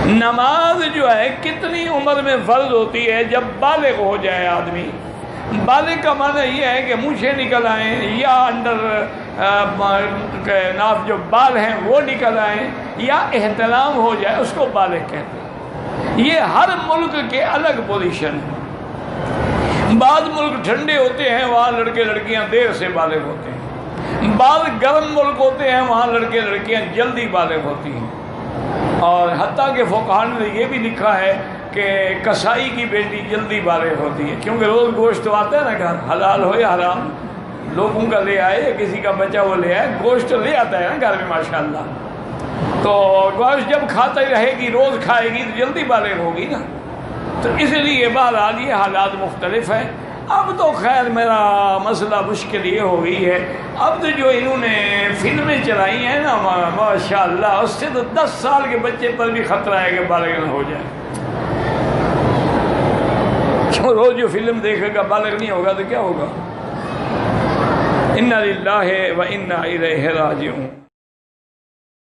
نماز جو ہے کتنی عمر میں فرض ہوتی ہے؟ جب بالغ ہو جائے آدمی. بالغ کا معنی یہ ہے کہ منچیں نکل آئیں یا انڈر ناف جو بال ہیں وہ نکل آئیں یا احتلام ہو جائے، اس کو بالغ کہتے ہیں. یہ ہر ملک کے الگ پوزیشن ہے. بعض ملک ٹھنڈے ہوتے ہیں، وہاں لڑکے لڑکیاں دیر سے بالغ ہوتے ہیں. بعض گرم ملک ہوتے ہیں، وہاں لڑکے لڑکیاں جلدی بالغ ہوتی ہیں. اور حتیٰ کہ فقہاء نے یہ بھی لکھا ہے کہ کسائی کی بیٹی جلدی بالغ ہوتی ہے، کیونکہ روز گوشت تو آتا ہے نا گھر، حلال ہو یا حرام، لوگوں کا لے آئے یا کسی کا بچہ وہ لے آئے، گوشت لے آتا ہے نا گھر میں ماشاءاللہ. تو گوشت جب کھاتا ہی رہے گی، روز کھائے گی تو جلدی بالغ ہوگی نا. تو اس لیے بہرحال یہ حالات مختلف ہیں. اب تو خیر میرا مسئلہ مشکل یہ ہو گئی ہے، اب تو جو انہوں نے فلمیں چلائی ہیں نا ماشاءاللہ، اس سے تو 10 سال کے بچے پر بھی خطرہ ہے کہ بالغ نہ ہو جائے. جو روز جو فلم دیکھے گا بالغ نہیں ہوگا تو کیا ہوگا؟ انا للہ و انا الیہ راجعون.